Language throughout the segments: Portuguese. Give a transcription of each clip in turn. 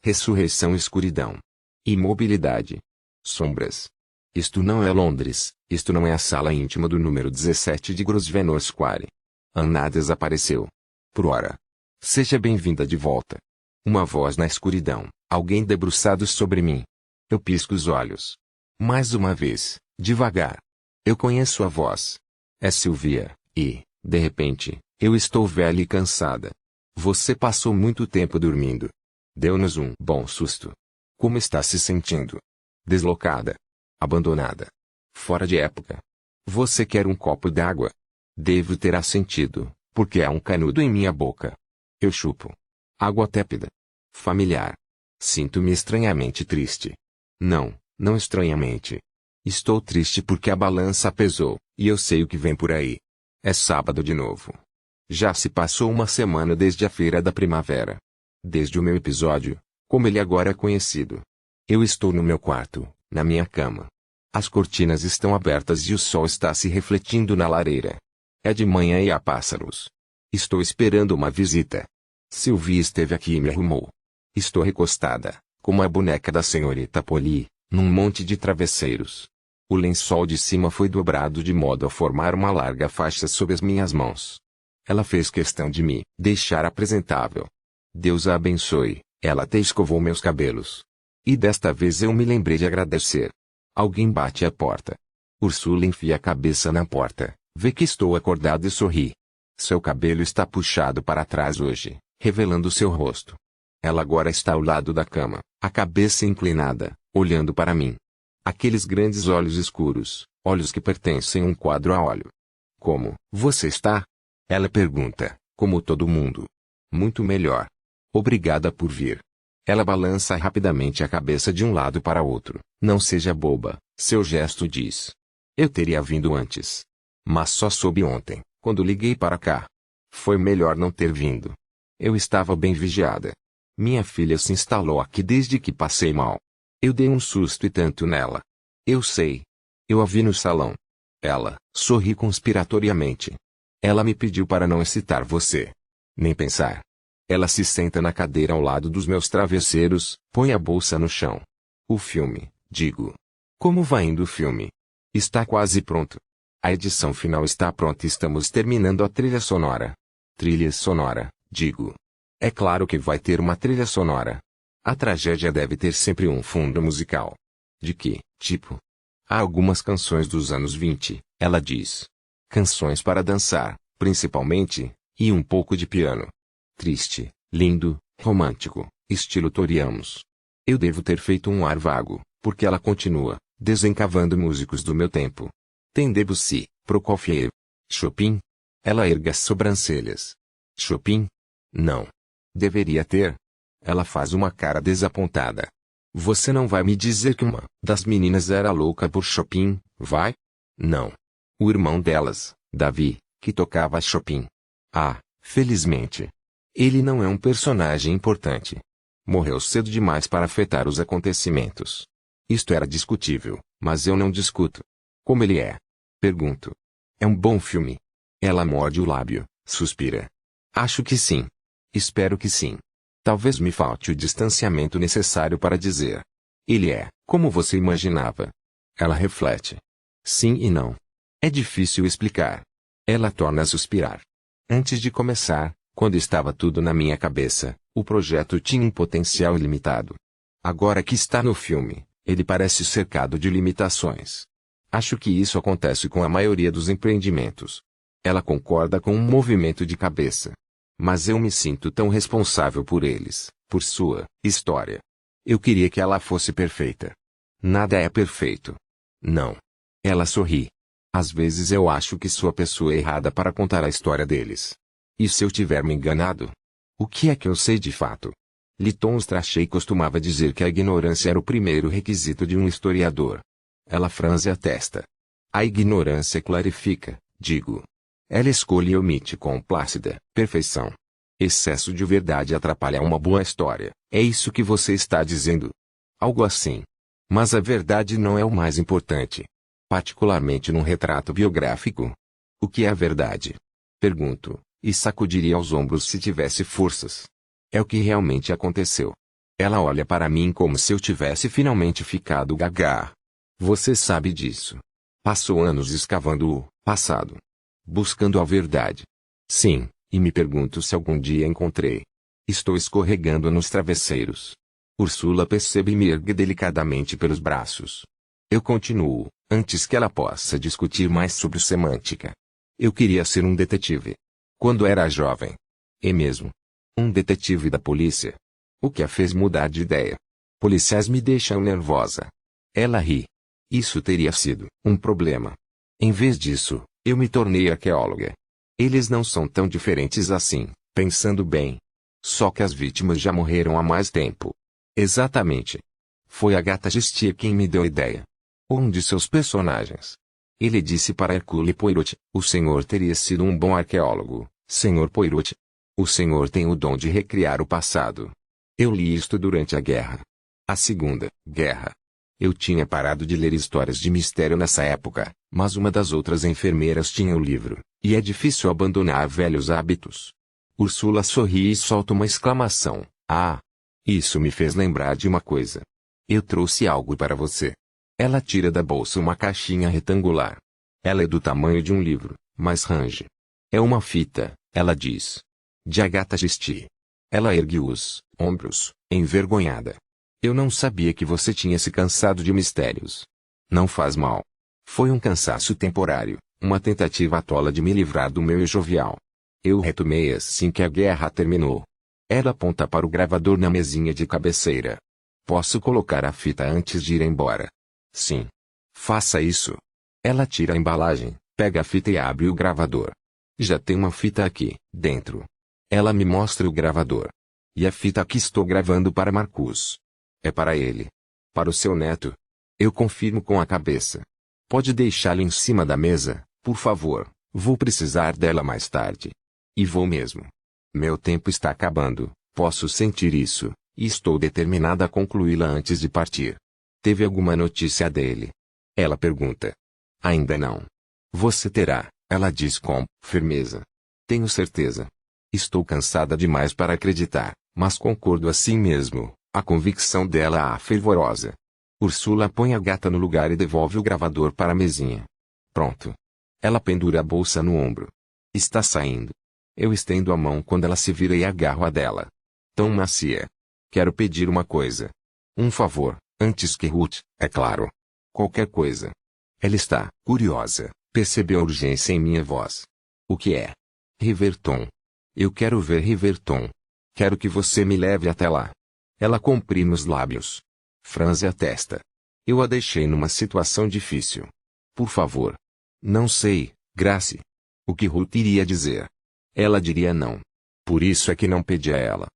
Ressurreição e escuridão. Imobilidade. Sombras. Isto não é Londres, isto não é a sala íntima do número 17 de Grosvenor Square. Anna desapareceu. Por ora. Seja bem-vinda de volta. Uma voz na escuridão, alguém debruçado sobre mim. Eu pisco os olhos. Mais uma vez, devagar. Eu conheço a voz. É Sylvia, e, de repente, eu estou velha e cansada. Você passou muito tempo dormindo. Deu-nos um bom susto. Como está se sentindo? Deslocada. Abandonada. Fora de época. Você quer um copo d'água? Devo ter assentido, porque há um canudo em minha boca. Eu chupo. Água tépida. Familiar. Sinto-me estranhamente triste. Não estranhamente. Estou triste porque a balança pesou, e eu sei o que vem por aí. É sábado de novo. Já se passou uma semana desde a feira da primavera. Desde o meu episódio, como ele agora é conhecido. Eu estou no meu quarto, na minha cama. As cortinas estão abertas e o sol está se refletindo na lareira. É de manhã e há pássaros. Estou esperando uma visita. Sylvie esteve aqui e me arrumou. Estou recostada, como a boneca da senhorita Polly, num monte de travesseiros. O lençol de cima foi dobrado de modo a formar uma larga faixa sob as minhas mãos. Ela fez questão de me deixar apresentável. Deus a abençoe, ela até escovou meus cabelos. E desta vez eu me lembrei de agradecer. Alguém bate à porta. Ursula enfia a cabeça na porta, vê que estou acordado e sorri. Seu cabelo está puxado para trás hoje, revelando seu rosto. Ela agora está ao lado da cama, a cabeça inclinada, olhando para mim. Aqueles grandes olhos escuros, olhos que pertencem a um quadro a óleo. Como você está? Ela pergunta, como todo mundo. Muito melhor. Obrigada por vir. Ela balança rapidamente a cabeça de um lado para outro. Não seja boba, seu gesto diz. Eu teria vindo antes. Mas só soube ontem, quando liguei para cá. Foi melhor não ter vindo. Eu estava bem vigiada. Minha filha se instalou aqui desde que passei mal. Eu dei um susto e tanto nela. Eu sei. Eu a vi no salão. Ela sorri conspiratoriamente. Ela me pediu para não excitar você. Nem pensar. Ela se senta na cadeira ao lado dos meus travesseiros, põe a bolsa no chão. O filme, digo. Como vai indo o filme? Está quase pronto. A edição final está pronta e estamos terminando a trilha sonora. Trilha sonora, digo. É claro que vai ter uma trilha sonora. A tragédia deve ter sempre um fundo musical. De que tipo? Há algumas canções dos anos 20, ela diz. Canções para dançar, principalmente, e um pouco de piano. Triste, lindo, romântico, estilo Toriamos. Eu devo ter feito um ar vago, porque ela continua, desencavando músicos do meu tempo. Tem Debussy, Prokofiev, Chopin? Ela ergue as sobrancelhas. Chopin? Não. Deveria ter. Ela faz uma cara desapontada. Você não vai me dizer que uma das meninas era louca por Chopin, vai? Não. O irmão delas, Davi, que tocava Chopin. Ah, felizmente. Ele não é um personagem importante. Morreu cedo demais para afetar os acontecimentos. Isto era discutível, mas eu não discuto. Como ele é? Pergunto. É um bom filme. Ela morde o lábio, suspira. Acho que sim. Espero que sim. Talvez me falte o distanciamento necessário para dizer. Ele é, como você imaginava. Ela reflete. Sim e não. É difícil explicar. Ela torna a suspirar. Antes de começar, quando estava tudo na minha cabeça, o projeto tinha um potencial ilimitado. Agora que está no filme, ele parece cercado de limitações. Acho que isso acontece com a maioria dos empreendimentos. Ela concorda com um movimento de cabeça. Mas eu me sinto tão responsável por eles, por sua história. Eu queria que ela fosse perfeita. Nada é perfeito. Não. Ela sorri. Às vezes eu acho que sou a pessoa errada para contar a história deles. E se eu tiver me enganado? O que é que eu sei de fato? Lytton Strachey costumava dizer que a ignorância era o primeiro requisito de um historiador. Ela franze a testa. A ignorância clarifica, digo. Ela escolhe e omite com plácida perfeição. Excesso de verdade atrapalha uma boa história, é isso que você está dizendo? Algo assim. Mas a verdade não é o mais importante. Particularmente num retrato biográfico. O que é a verdade? Pergunto, e sacudiria os ombros se tivesse forças. É o que realmente aconteceu. Ela olha para mim como se eu tivesse finalmente ficado gaga. Você sabe disso. Passou anos escavando o passado. Buscando a verdade. Sim, e me pergunto se algum dia encontrei. Estou escorregando nos travesseiros. Úrsula percebe e me ergue delicadamente pelos braços. Eu continuo, antes que ela possa discutir mais sobre semântica. Eu queria ser um detetive. Quando era jovem. E mesmo. Um detetive da polícia. O que a fez mudar de ideia? Policiais me deixam nervosa. Ela ri. Isso teria sido um problema. Em vez disso, eu me tornei arqueóloga. Eles não são tão diferentes assim, pensando bem. Só que as vítimas já morreram há mais tempo. Exatamente. Foi Agatha Christie quem me deu a ideia. Um de seus personagens. Ele disse para Hercule Poirot, o senhor teria sido um bom arqueólogo, senhor Poirot. O senhor tem o dom de recriar o passado. Eu li isto durante a guerra. A Segunda Guerra. Eu tinha parado de ler histórias de mistério nessa época, mas uma das outras enfermeiras tinha o livro, e é difícil abandonar velhos hábitos. Úrsula sorri e solta uma exclamação. Ah! Isso me fez lembrar de uma coisa. Eu trouxe algo para você. Ela tira da bolsa uma caixinha retangular. Ela é do tamanho de um livro, mas range. É uma fita, ela diz. De Agatha Christie. Ela ergue os ombros, envergonhada. Eu não sabia que você tinha se cansado de mistérios. Não faz mal. Foi um cansaço temporário, uma tentativa tola de me livrar do meu jovial. Eu retomei assim que a guerra terminou. Ela aponta para o gravador na mesinha de cabeceira. Posso colocar a fita antes de ir embora? Sim. Faça isso. Ela tira a embalagem, pega a fita e abre o gravador. Já tem uma fita aqui, dentro. Ela me mostra o gravador. E a fita que estou gravando para Marcus. É para ele. Para o seu neto. Eu confirmo com a cabeça. Pode deixá-la em cima da mesa, por favor. Vou precisar dela mais tarde. E vou mesmo. Meu tempo está acabando, posso sentir isso, e estou determinada a concluí-la antes de partir. Teve alguma notícia dele? Ela pergunta. Ainda não. Você terá, ela diz com firmeza. Tenho certeza. Estou cansada demais para acreditar, mas concordo assim mesmo. A convicção dela é fervorosa. Úrsula põe a gata no lugar e devolve o gravador para a mesinha. Pronto. Ela pendura a bolsa no ombro. Está saindo. Eu estendo a mão quando ela se vira e agarro a dela. Tão macia. Quero pedir uma coisa. Um favor, antes que Ruth, é claro. Qualquer coisa. Ela está curiosa, percebeu a urgência em minha voz. O que é? Riverton. Eu quero ver Riverton. Quero que você me leve até lá. Ela comprime os lábios. Franze a testa. Eu a deixei numa situação difícil. Por favor. Não sei, Grace. O que Ruth iria dizer? Ela diria não. Por isso é que não pedi a ela.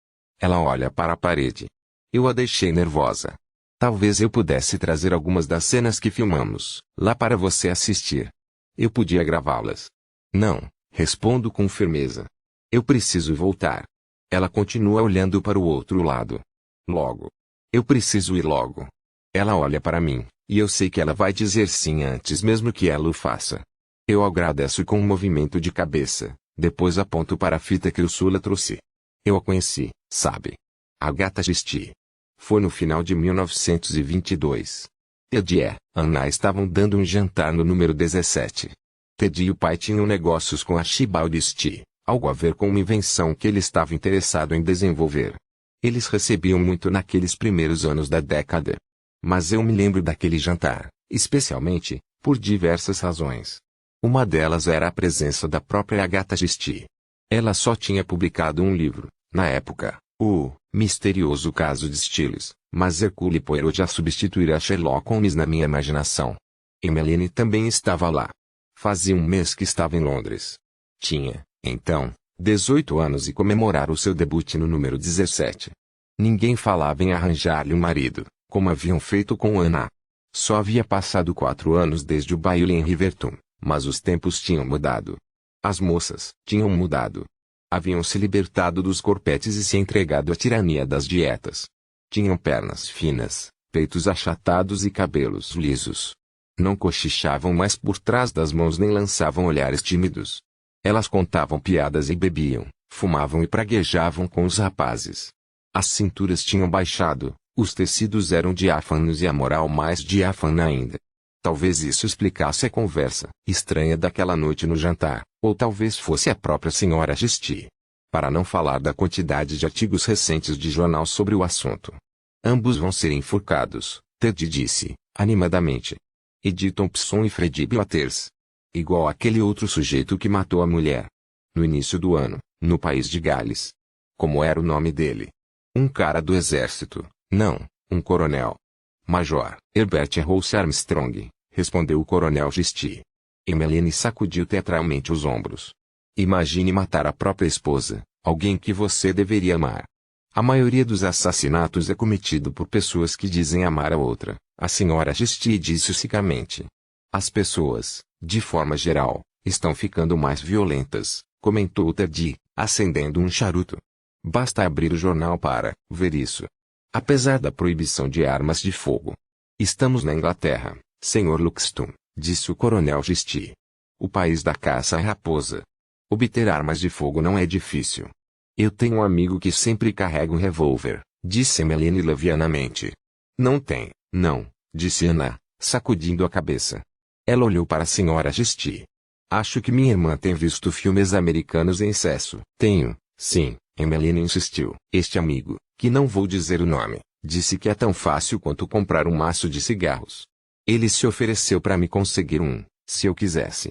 Ela olha para a parede. Eu a deixei nervosa. Talvez eu pudesse trazer algumas das cenas que filmamos lá para você assistir. Eu podia gravá-las. Não, respondo com firmeza. Eu preciso voltar. Ela continua olhando para o outro lado. Logo. Eu preciso ir logo. Ela olha para mim, e eu sei que ela vai dizer sim antes mesmo que ela o faça. Eu agradeço com um movimento de cabeça, depois aponto para a fita que Úrsula trouxe. Eu a conheci, sabe? Agatha Christie. Foi no final de 1922. Ted e Anna estavam dando um jantar no número 17. Ted e o pai tinham negócios com a Archibald Christie, algo a ver com uma invenção que ele estava interessado em desenvolver. Eles recebiam muito naqueles primeiros anos da década. Mas eu me lembro daquele jantar, especialmente, por diversas razões. Uma delas era a presença da própria Agatha Christie. Ela só tinha publicado um livro, na época, O Misterioso Caso de Stiles, mas Hercule Poirot já substituíra Sherlock Holmes na minha imaginação. Emmeline também estava lá. Fazia um mês que estava em Londres. Tinha, então, 18 anos e comemorara o seu debut no número 17. Ninguém falava em arranjar-lhe um marido, como haviam feito com Anna. Só havia passado 4 anos desde o baile em Riverton, mas os tempos tinham mudado. As moças tinham mudado. Haviam se libertado dos corpetes e se entregado à tirania das dietas. Tinham pernas finas, peitos achatados e cabelos lisos. Não cochichavam mais por trás das mãos nem lançavam olhares tímidos. Elas contavam piadas e bebiam, fumavam e praguejavam com os rapazes. As cinturas tinham baixado, os tecidos eram diáfanos e a moral mais diáfana ainda. Talvez isso explicasse a conversa estranha daquela noite no jantar, ou talvez fosse a própria senhora Gesty. Para não falar da quantidade de artigos recentes de jornal sobre o assunto. Ambos vão ser enforcados, Ted disse, animadamente. Eddie Thompson e Fred Blatters. Igual aquele outro sujeito que matou a mulher. No início do ano, no país de Gales. Como era o nome dele? Um cara do exército, não, um coronel. Major Herbert Rose Armstrong, respondeu o coronel Gesty. Emmeline sacudiu teatralmente os ombros. Imagine matar a própria esposa, alguém que você deveria amar. A maioria dos assassinatos é cometido por pessoas que dizem amar a outra, a senhora Gesty disse secamente. As pessoas, de forma geral, estão ficando mais violentas, comentou Ted, acendendo um charuto. Basta abrir o jornal para ver isso. Apesar da proibição de armas de fogo. Estamos na Inglaterra, Sr. Luxton, disse o coronel Gesty. O país da caça à raposa. Obter armas de fogo não é difícil. Eu tenho um amigo que sempre carrega um revólver, disse Emmeline levianamente. Não tem, não, disse Anna, sacudindo a cabeça. Ela olhou para a senhora Gesty. Acho que minha irmã tem visto filmes americanos em excesso. Tenho, sim, Emmeline insistiu. Este amigo, que não vou dizer o nome, disse que é tão fácil quanto comprar um maço de cigarros. Ele se ofereceu para me conseguir um, se eu quisesse.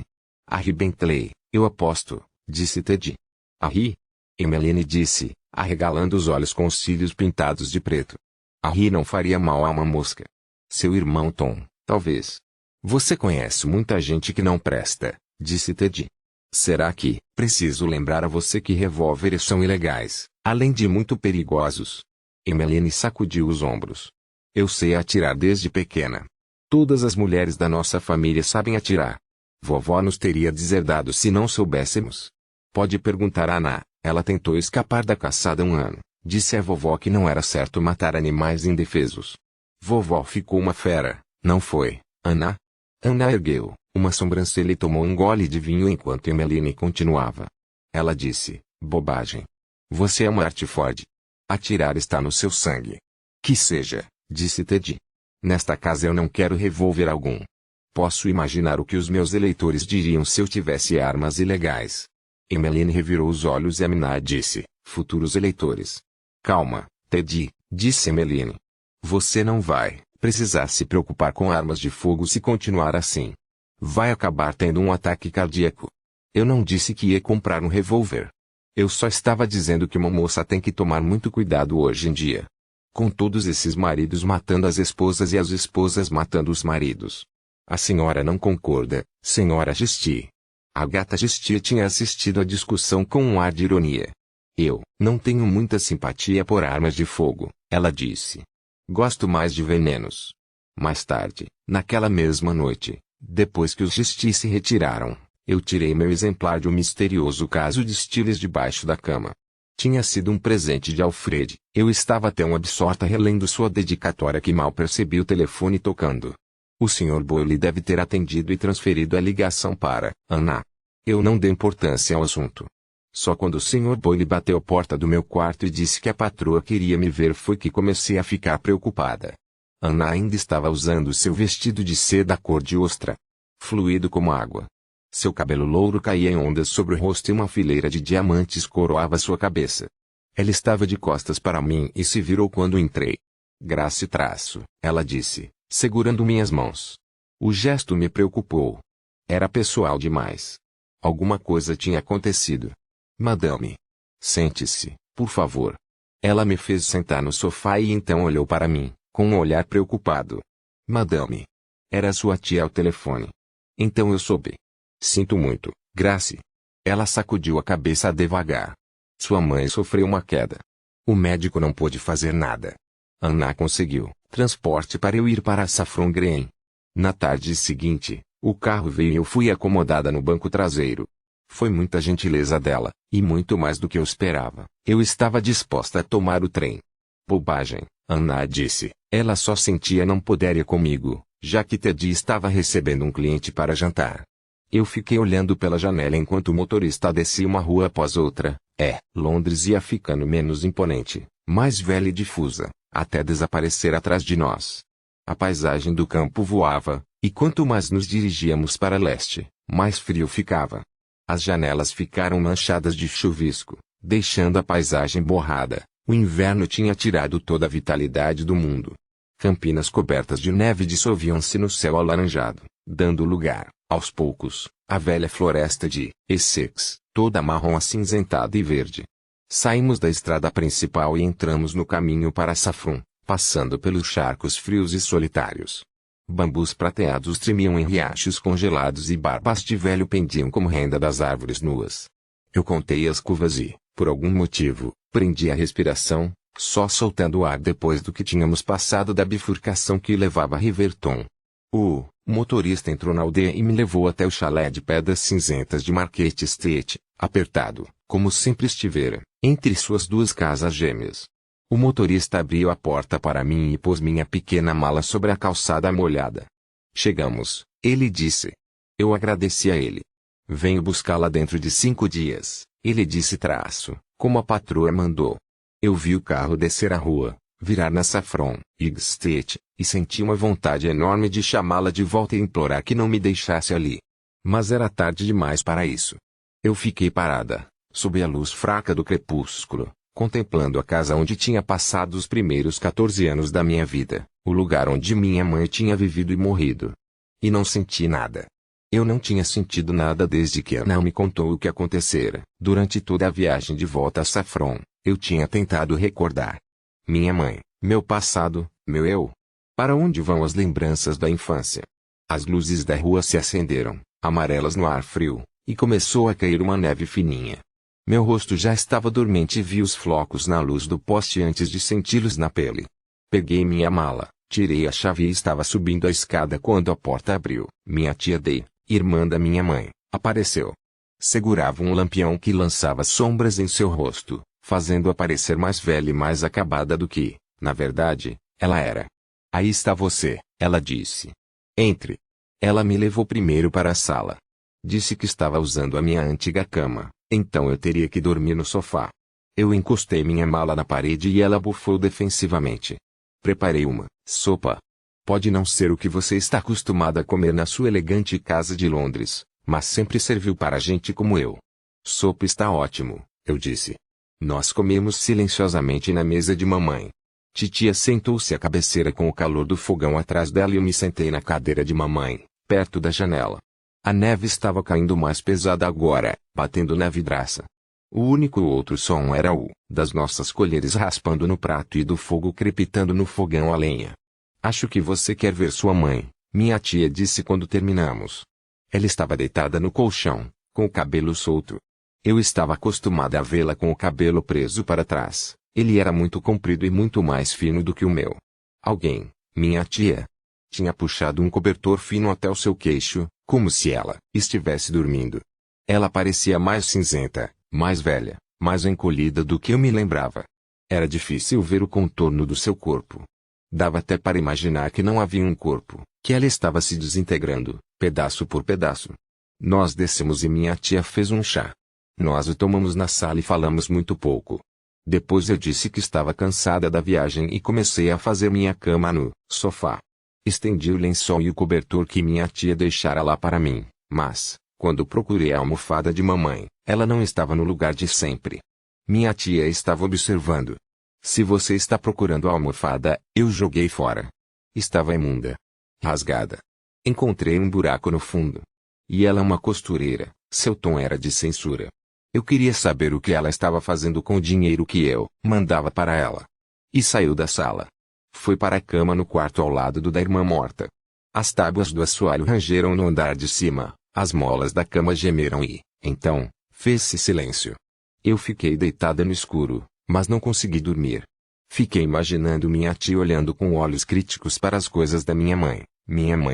Harry Bentley, eu aposto, disse Ted. Harry? Emmeline disse, arregalando os olhos com os cílios pintados de preto. Harry não faria mal a uma mosca. Seu irmão Tom, talvez. Você conhece muita gente que não presta, disse Ted. Será que, preciso lembrar a você que revólveres são ilegais, além de muito perigosos? Emmeline sacudiu os ombros. Eu sei atirar desde pequena. Todas as mulheres da nossa família sabem atirar. Vovó nos teria deserdado se não soubéssemos. Pode perguntar a Anna, ela tentou escapar da caçada um ano. Disse a vovó que não era certo matar animais indefesos. Vovó ficou uma fera, não foi, Anna? Anna ergueu uma sobrancelha e tomou um gole de vinho enquanto Emmeline continuava. Ela disse, bobagem. Você é uma Artford. Atirar está no seu sangue. Que seja, disse Ted. Nesta casa eu não quero revólver algum. Posso imaginar o que os meus eleitores diriam se eu tivesse armas ilegais. Emmeline revirou os olhos e Anna disse, futuros eleitores. Calma, Ted, disse Emmeline. Você não vai precisar se preocupar com armas de fogo se continuar assim. Vai acabar tendo um ataque cardíaco. Eu não disse que ia comprar um revólver. Eu só estava dizendo que uma moça tem que tomar muito cuidado hoje em dia. Com todos esses maridos matando as esposas e as esposas matando os maridos. A senhora não concorda, senhora Gesty. A gata Gesty tinha assistido à discussão com um ar de ironia. Eu não tenho muita simpatia por armas de fogo, ela disse. Gosto mais de venenos. Mais tarde, naquela mesma noite, depois que os Gesty se retiraram, eu tirei meu exemplar de um misterioso caso de Stiles debaixo da cama. Tinha sido um presente de Alfred. Eu estava tão absorta relendo sua dedicatória que mal percebi o telefone tocando. O Sr. Boyle deve ter atendido e transferido a ligação para Anna. Eu não dei importância ao assunto. Só quando o Sr. Boyle bateu a porta do meu quarto e disse que a patroa queria me ver foi que comecei a ficar preocupada. Anna ainda estava usando seu vestido de seda cor de ostra. Fluido como água. Seu cabelo louro caía em ondas sobre o rosto e uma fileira de diamantes coroava sua cabeça. Ela estava de costas para mim e se virou quando entrei. Graça e traço, ela disse, segurando minhas mãos. O gesto me preocupou. Era pessoal demais. Alguma coisa tinha acontecido. Madame. Sente-se, por favor. Ela me fez sentar no sofá e então olhou para mim, com um olhar preocupado. Madame. Era sua tia ao telefone. Então eu soube. Sinto muito, Grace. Ela sacudiu a cabeça devagar. Sua mãe sofreu uma queda. O médico não pôde fazer nada. Anna conseguiu transporte para eu ir para Saffron Green. Na tarde seguinte, o carro veio e eu fui acomodada no banco traseiro. Foi muita gentileza dela, e muito mais do que eu esperava. Eu estava disposta a tomar o trem. Bobagem, Anna disse. Ela só sentia não poder ir comigo, já que Ted estava recebendo um cliente para jantar. Eu fiquei olhando pela janela enquanto o motorista descia uma rua após outra. Londres ia ficando menos imponente, mais velha e difusa, até desaparecer atrás de nós. A paisagem do campo voava, e quanto mais nos dirigíamos para leste, mais frio ficava. As janelas ficaram manchadas de chuvisco, deixando a paisagem borrada. O inverno tinha tirado toda a vitalidade do mundo. Campinas cobertas de neve dissolviam-se no céu alaranjado, dando lugar, aos poucos, à velha floresta de Essex, toda marrom acinzentada e verde. Saímos da estrada principal e entramos no caminho para Saffron, passando pelos charcos frios e solitários. Bambus prateados tremiam em riachos congelados e barbas de velho pendiam como renda das árvores nuas. Eu contei as curvas e, por algum motivo, prendi a respiração, só soltando o ar depois do que tínhamos passado da bifurcação que levava a Riverton. O motorista entrou na aldeia e me levou até o chalé de pedras cinzentas de Marquette Street, apertado, como sempre estivera, entre suas duas casas gêmeas. O motorista abriu a porta para mim e pôs minha pequena mala sobre a calçada molhada. Chegamos, ele disse. Eu agradeci a ele. Venho buscá-la dentro de 5 dias, ele disse como a patroa mandou. Eu vi o carro descer a rua, virar na Saffron Street, e senti uma vontade enorme de chamá-la de volta e implorar que não me deixasse ali. Mas era tarde demais para isso. Eu fiquei parada, sob a luz fraca do crepúsculo, contemplando a casa onde tinha passado os primeiros 14 anos da minha vida, o lugar onde minha mãe tinha vivido e morrido. E não senti nada. Eu não tinha sentido nada desde que Ana me contou o que acontecera. Durante toda a viagem de volta a Saffron, eu tinha tentado recordar. Minha mãe, meu passado, meu eu. Para onde vão as lembranças da infância? As luzes da rua se acenderam, amarelas no ar frio, e começou a cair uma neve fininha. Meu rosto já estava dormente e vi os flocos na luz do poste antes de senti-los na pele. Peguei minha mala, tirei a chave e estava subindo a escada quando a porta abriu. Minha tia Day, irmã da minha mãe, apareceu. Segurava um lampião que lançava sombras em seu rosto, fazendo-a parecer mais velha e mais acabada do que, na verdade, ela era. Aí está você, ela disse. Entre. Ela me levou primeiro para a sala. Disse que estava usando a minha antiga cama, então eu teria que dormir no sofá. Eu encostei minha mala na parede e ela bufou defensivamente. Preparei uma sopa. Pode não ser o que você está acostumada a comer na sua elegante casa de Londres, mas sempre serviu para gente como eu. Sopa está ótimo, eu disse. Nós comemos silenciosamente na mesa de mamãe. Titia sentou-se à cabeceira com o calor do fogão atrás dela e eu me sentei na cadeira de mamãe, perto da janela. A neve estava caindo mais pesada agora, batendo na vidraça. O único outro som era o das nossas colheres raspando no prato e do fogo crepitando no fogão a lenha. Acho que você quer ver sua mãe, minha tia disse quando terminamos. Ela estava deitada no colchão, com o cabelo solto. Eu estava acostumada a vê-la com o cabelo preso para trás. Ele era muito comprido e muito mais fino do que o meu. Alguém, minha tia, tinha puxado um cobertor fino até o seu queixo, como se ela estivesse dormindo. Ela parecia mais cinzenta, mais velha, mais encolhida do que eu me lembrava. Era difícil ver o contorno do seu corpo. Dava até para imaginar que não havia um corpo, que ela estava se desintegrando, pedaço por pedaço. Nós descemos e minha tia fez um chá. Nós o tomamos na sala e falamos muito pouco. Depois eu disse que estava cansada da viagem e comecei a fazer minha cama no sofá. Estendi o lençol e o cobertor que minha tia deixara lá para mim, mas, quando procurei a almofada de mamãe, ela não estava no lugar de sempre. Minha tia estava observando. Se você está procurando a almofada, eu joguei fora. Estava imunda. Rasgada. Encontrei um buraco no fundo. E ela é uma costureira, seu tom era de censura. Eu queria saber o que ela estava fazendo com o dinheiro que eu mandava para ela. E saiu da sala. Foi para a cama no quarto ao lado do da irmã morta. As tábuas do assoalho rangeram no andar de cima, as molas da cama gemeram e, então, fez-se silêncio. Eu fiquei deitada no escuro, mas não consegui dormir. Fiquei imaginando minha tia olhando com olhos críticos para as coisas da minha mãe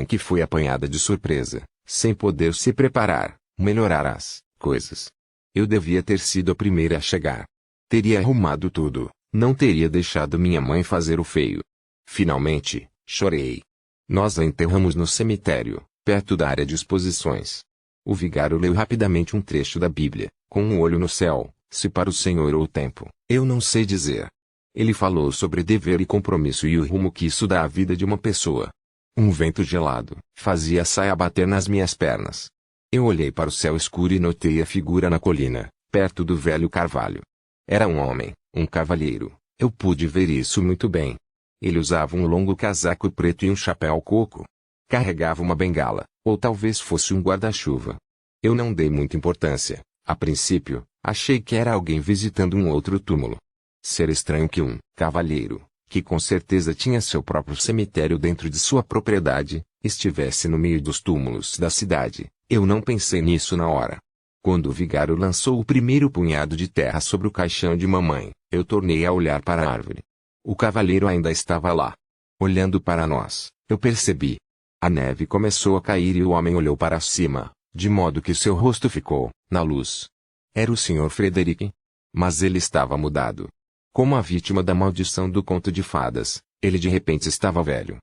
que foi apanhada de surpresa, sem poder se preparar, melhorar as coisas. Eu devia ter sido a primeira a chegar. Teria arrumado tudo, não teria deixado minha mãe fazer o feio. Finalmente, chorei. Nós a enterramos no cemitério, perto da área de exposições. O vigário leu rapidamente um trecho da Bíblia, com um olho no céu, se para o Senhor ou o tempo, eu não sei dizer. Ele falou sobre dever e compromisso e o rumo que isso dá à vida de uma pessoa. Um vento gelado fazia a saia bater nas minhas pernas. Eu olhei para o céu escuro e notei a figura na colina, perto do velho carvalho. Era um homem, um cavalheiro. Eu pude ver isso muito bem. Ele usava um longo casaco preto e um chapéu coco. Carregava uma bengala, ou talvez fosse um guarda-chuva. Eu não dei muita importância. A princípio, achei que era alguém visitando um outro túmulo. Ser estranho que um cavalheiro, que com certeza tinha seu próprio cemitério dentro de sua propriedade, estivesse no meio dos túmulos da cidade. Eu não pensei nisso na hora. Quando o vigário lançou o primeiro punhado de terra sobre o caixão de mamãe, eu tornei a olhar para a árvore. O cavalheiro ainda estava lá. Olhando para nós, eu percebi. A neve começou a cair e o homem olhou para cima, de modo que seu rosto ficou, na luz. Era o Sr. Frederick. Mas ele estava mudado. Como a vítima da maldição do conto de fadas, ele de repente estava velho.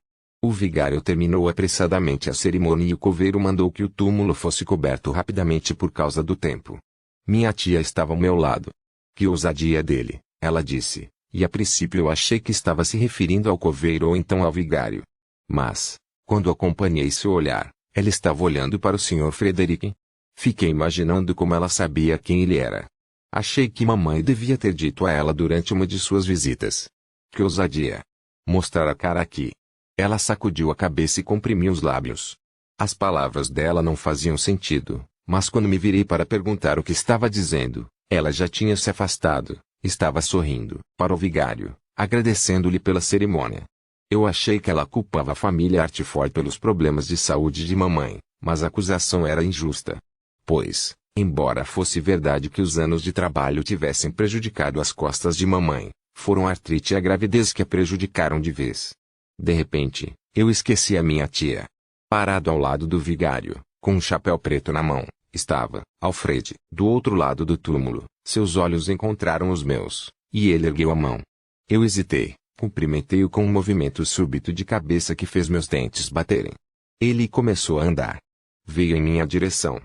O vigário terminou apressadamente a cerimônia e o coveiro mandou que o túmulo fosse coberto rapidamente por causa do tempo. Minha tia estava ao meu lado. Que ousadia dele, ela disse, e a princípio eu achei que estava se referindo ao coveiro ou então ao vigário. Mas, quando acompanhei seu olhar, ela estava olhando para o Sr. Frederick. Fiquei imaginando como ela sabia quem ele era. Achei que mamãe devia ter dito a ela durante uma de suas visitas. Que ousadia! Mostrar a cara aqui. Ela sacudiu a cabeça e comprimiu os lábios. As palavras dela não faziam sentido, mas quando me virei para perguntar o que estava dizendo, ela já tinha se afastado, estava sorrindo para o vigário, agradecendo-lhe pela cerimônia. Eu achei que ela culpava a família Artford pelos problemas de saúde de mamãe, mas a acusação era injusta. Pois, embora fosse verdade que os anos de trabalho tivessem prejudicado as costas de mamãe, foram a artrite e a gravidez que a prejudicaram de vez. De repente, eu esqueci a minha tia. Parado ao lado do vigário, com um chapéu preto na mão, estava Alfred. Do outro lado do túmulo, seus olhos encontraram os meus, e ele ergueu a mão. Eu hesitei, cumprimentei-o com um movimento súbito de cabeça que fez meus dentes baterem. Ele começou a andar. Veio em minha direção.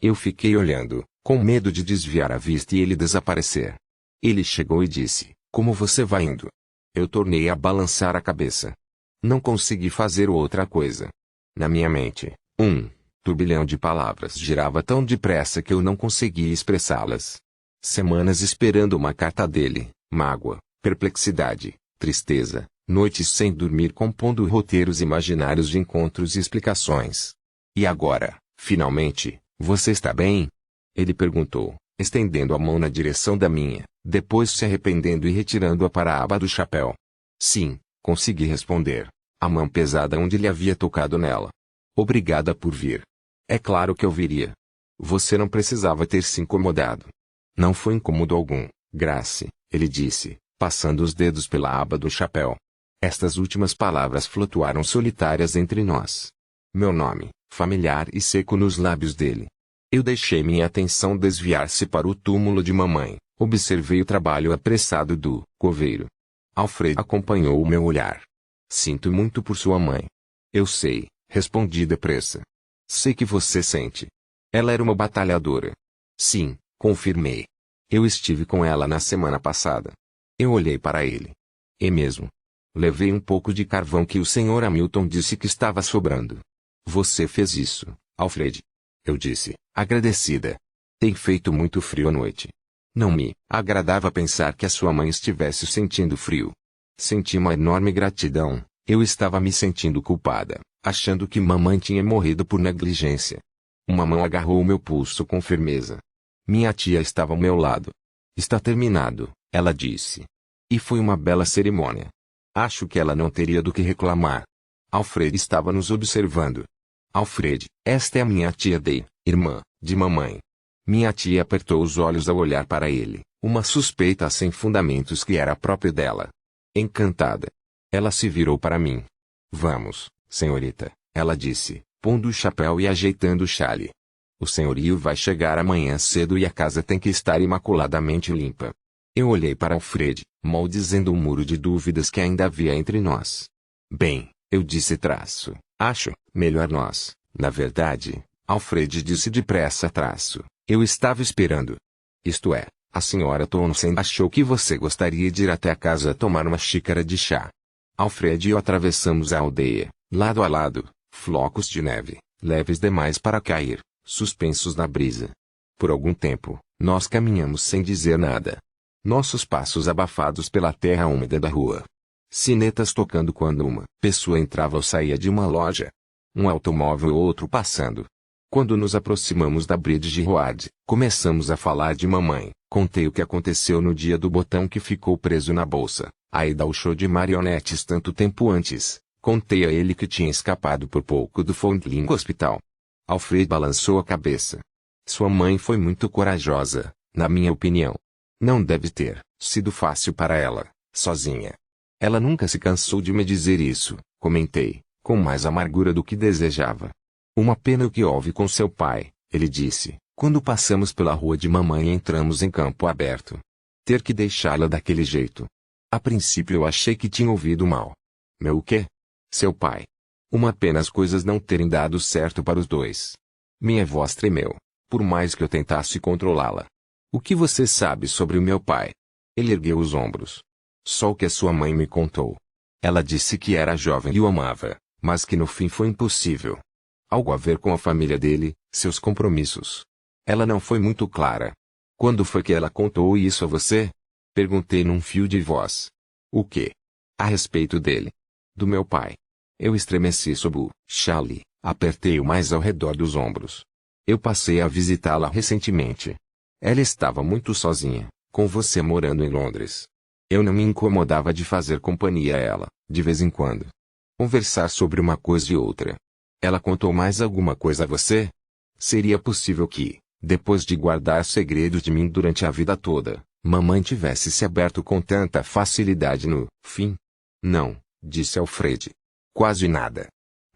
Eu fiquei olhando, com medo de desviar a vista e ele desaparecer. Ele chegou e disse, "Como você vai indo?" Eu tornei a balançar a cabeça. Não consegui fazer outra coisa. Na minha mente, um turbilhão de palavras girava tão depressa que eu não conseguia expressá-las. Semanas esperando uma carta dele, mágoa, perplexidade, tristeza, noites sem dormir compondo roteiros imaginários de encontros e explicações. E agora, finalmente, você está bem? Ele perguntou, estendendo a mão na direção da minha, depois se arrependendo e retirando-a para a aba do chapéu. Sim, consegui responder, a mão pesada onde ele havia tocado nela. Obrigada por vir. É claro que eu viria. Você não precisava ter se incomodado. Não foi incômodo algum, Grace, ele disse, passando os dedos pela aba do chapéu. Estas últimas palavras flutuaram solitárias entre nós. Meu nome, familiar e seco nos lábios dele. Eu deixei minha atenção desviar-se para o túmulo de mamãe, observei o trabalho apressado do coveiro. Alfred acompanhou o meu olhar. Sinto muito por sua mãe. Eu sei, respondi depressa. Sei que você sente. Ela era uma batalhadora. Sim, confirmei. Eu estive com ela na semana passada. Eu olhei para ele. E mesmo. Levei um pouco de carvão que o Sr. Hamilton disse que estava sobrando. Você fez isso, Alfred. Eu disse, agradecida. Tem feito muito frio à noite. Não me agradava pensar que a sua mãe estivesse sentindo frio. Senti uma enorme gratidão. Eu estava me sentindo culpada, achando que mamãe tinha morrido por negligência. Uma mão agarrou o meu pulso com firmeza. Minha tia estava ao meu lado. Está terminado, ela disse. E foi uma bela cerimônia. Acho que ela não teria do que reclamar. Alfred estava nos observando. Alfred, esta é a minha tia Day, irmã de mamãe. Minha tia apertou os olhos ao olhar para ele, uma suspeita sem fundamentos que era próprio dela. Encantada. Ela se virou para mim. Vamos, senhorita, ela disse, pondo o chapéu e ajeitando o chale. O senhorio vai chegar amanhã cedo e a casa tem que estar imaculadamente limpa. Eu olhei para Alfred, maldizendo um muro de dúvidas que ainda havia entre nós. Bem, eu disse acho, melhor nós, na verdade, Alfred disse depressa eu estava esperando. Isto é, A senhora Townsend achou que você gostaria de ir até a casa tomar uma xícara de chá. Alfred e eu atravessamos a aldeia, lado a lado, flocos de neve, leves demais para cair, suspensos na brisa. Por algum tempo, nós caminhamos sem dizer nada. Nossos passos abafados pela terra úmida da rua. Sinetas tocando quando uma pessoa entrava ou saía de uma loja. Um automóvel ou outro passando. Quando nos aproximamos da Bridge Road, começamos a falar de mamãe. Contei o que aconteceu no dia do botão que ficou preso na bolsa, a ida ao show de marionetes tanto tempo antes. Contei a ele que tinha escapado por pouco do Foundling Hospital. Alfred balançou a cabeça. Sua mãe foi muito corajosa, na minha opinião. Não deve ter sido fácil para ela, sozinha. Ela nunca se cansou de me dizer isso, comentei, com mais amargura do que desejava. Uma pena o que houve com seu pai, ele disse, quando passamos pela rua de mamãe e entramos em campo aberto. Ter que deixá-la daquele jeito. A princípio eu achei que tinha ouvido mal. Meu o quê? Seu pai. Uma pena as coisas não terem dado certo para os dois. Minha voz tremeu, por mais que eu tentasse controlá-la. O que você sabe sobre o meu pai? Ele ergueu os ombros. Só o que a sua mãe me contou. Ela disse que era jovem e o amava, mas que no fim foi impossível. Algo a ver com a família dele, seus compromissos. Ela não foi muito clara. Quando foi que ela contou isso a você? Perguntei num fio de voz. O quê? A respeito dele. Do meu pai. Eu estremeci sob o chale, apertei-o mais ao redor dos ombros. Eu passei a visitá-la recentemente. Ela estava muito sozinha, com você morando em Londres. Eu não me incomodava de fazer companhia a ela, de vez em quando. Conversar sobre uma coisa e outra. Ela contou mais alguma coisa a você? Seria possível que, depois de guardar segredos de mim durante a vida toda, mamãe tivesse se aberto com tanta facilidade no fim? Não, disse Alfred. Quase nada.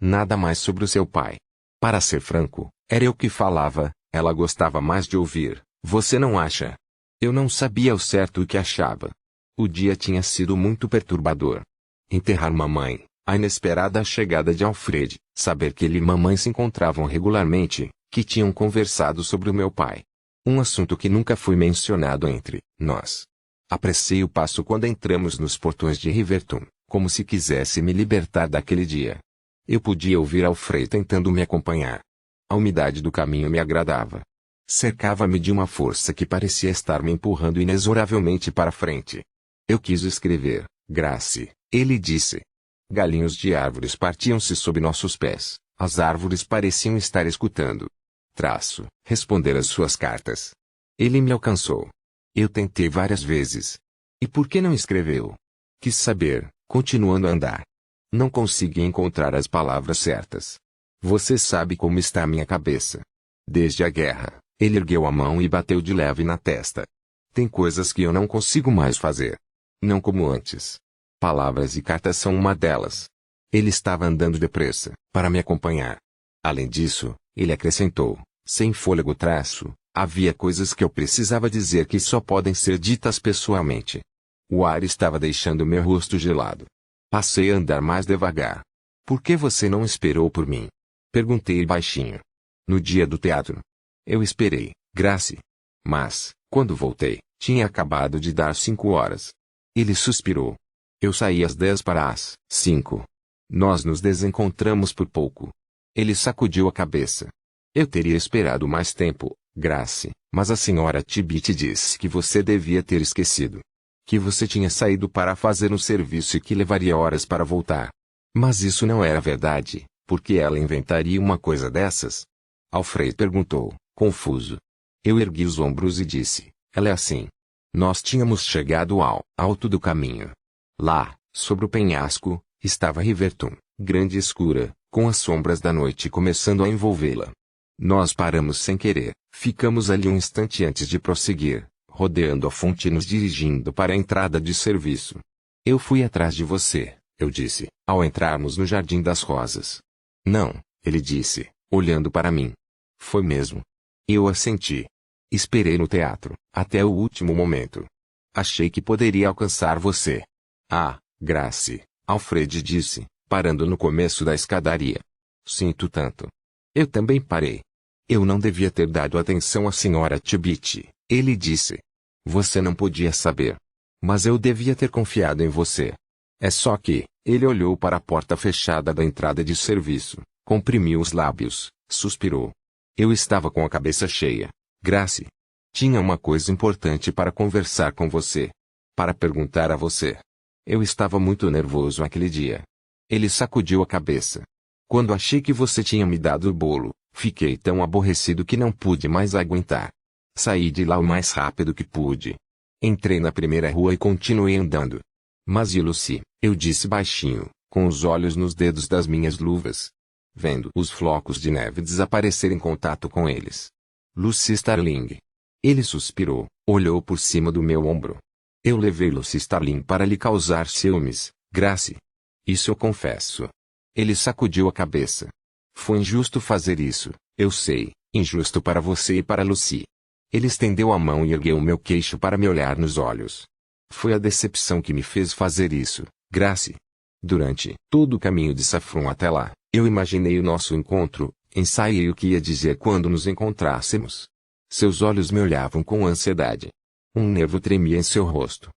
Nada mais sobre o seu pai. Para ser franco, era eu que falava, ela gostava mais de ouvir, você não acha? Eu não sabia ao certo o que achava. O dia tinha sido muito perturbador. Enterrar mamãe, a inesperada chegada de Alfred, saber que ele e mamãe se encontravam regularmente, que tinham conversado sobre o meu pai. Um assunto que nunca foi mencionado entre nós. Apressei o passo quando entramos nos portões de Riverton, como se quisesse me libertar daquele dia. Eu podia ouvir Alfred tentando me acompanhar. A umidade do caminho me agradava. Cercava-me de uma força que parecia estar me empurrando inexoravelmente para frente. Eu quis escrever, Grace, ele disse. Galinhos de árvores partiam-se sob nossos pés, as árvores pareciam estar escutando. Traço, responder às suas cartas. Ele me alcançou. Eu tentei várias vezes. E por que não escreveu? Quis saber, continuando a andar. Não consegui encontrar as palavras certas. Você sabe como está a minha cabeça. Desde a guerra, ele ergueu a mão e bateu de leve na testa. Tem coisas que eu não consigo mais fazer. Não como antes. Palavras e cartas são uma delas. Ele estava andando depressa, para me acompanhar. Além disso, ele acrescentou, sem fôlego traço, havia coisas que eu precisava dizer que só podem ser ditas pessoalmente. O ar estava deixando meu rosto gelado. Passei a andar mais devagar. Por que você não esperou por mim? Perguntei baixinho. No dia do teatro. Eu esperei, Grace. Mas, quando voltei, tinha acabado de dar 5 horas. Ele suspirou. Eu saí às 10 para as 5. Nós nos desencontramos por pouco. Ele sacudiu a cabeça. Eu teria esperado mais tempo, Grace, mas a senhora Tibbit disse que você devia ter esquecido. Que você tinha saído para fazer um serviço e que levaria horas para voltar. Mas isso não era verdade, porque ela inventaria uma coisa dessas? Alfred perguntou, confuso. Eu ergui os ombros e disse, ela é assim. Nós tínhamos chegado ao alto do caminho. Lá, sobre o penhasco, estava Riverton, grande e escura, com as sombras da noite começando a envolvê-la. Nós paramos sem querer, ficamos ali um instante antes de prosseguir, rodeando a fonte e nos dirigindo para a entrada de serviço. Eu fui atrás de você, eu disse, ao entrarmos no Jardim das Rosas. Não, ele disse, olhando para mim. Foi mesmo. Eu assenti. Esperei no teatro, até o último momento. Achei que poderia alcançar você. Ah, Grace, Alfred disse, parando no começo da escadaria. Sinto tanto. Eu também parei. Eu não devia ter dado atenção à senhora Tibbit, ele disse. Você não podia saber. Mas eu devia ter confiado em você. É só que, ele olhou para a porta fechada da entrada de serviço, comprimiu os lábios, suspirou. Eu estava com a cabeça cheia. Grace. Tinha uma coisa importante para conversar com você. Para perguntar a você. Eu estava muito nervoso aquele dia. Ele sacudiu a cabeça. Quando achei que você tinha me dado o bolo, fiquei tão aborrecido que não pude mais aguentar. Saí de lá o mais rápido que pude. Entrei na primeira rua e continuei andando. Mas e Lucy? Eu disse baixinho, com os olhos nos dedos das minhas luvas. Vendo os flocos de neve desaparecer em contato com eles. Lucy Starling. Ele suspirou, olhou por cima do meu ombro. Eu levei Lucy Starling para lhe causar ciúmes, Grace. Isso eu confesso. Ele sacudiu a cabeça. Foi injusto fazer isso, eu sei, injusto para você e para Lucy. Ele estendeu a mão e ergueu meu queixo para me olhar nos olhos. Foi a decepção que me fez fazer isso, Grace. Durante todo o caminho de Saffron até lá, eu imaginei o nosso encontro, ensaiei o que ia dizer quando nos encontrássemos. Seus olhos me olhavam com ansiedade. Um nervo tremia em seu rosto.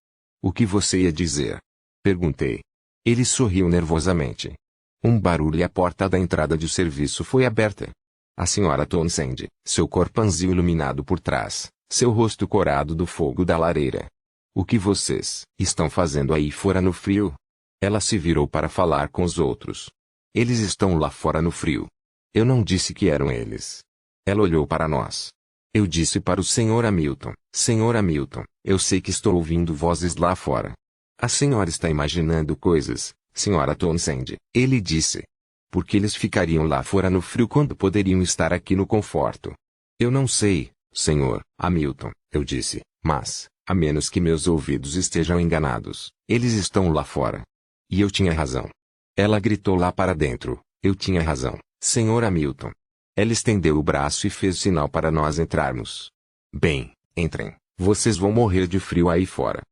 O que você ia dizer? Perguntei. Ele sorriu nervosamente. Um barulho e a porta da entrada de serviço foi aberta. A senhora Townsend, seu corpanzil iluminado por trás, seu rosto corado do fogo da lareira. O que vocês estão fazendo aí fora no frio? Ela se virou para falar com os outros. Eles estão lá fora no frio. Eu não disse que eram eles. Ela olhou para nós. Eu disse para o Sr. Hamilton, Sr. Hamilton, eu sei que estou ouvindo vozes lá fora. A senhora está imaginando coisas, Sra. Townsend, ele disse. Por que eles ficariam lá fora no frio quando poderiam estar aqui no conforto? Eu não sei, Sr. Hamilton, eu disse, mas, a menos que meus ouvidos estejam enganados, eles estão lá fora. E eu tinha razão. Ela gritou lá para dentro, eu tinha razão, Sr. Hamilton. Ela estendeu o braço e fez sinal para nós entrarmos. Bem, entrem, vocês vão morrer de frio aí fora.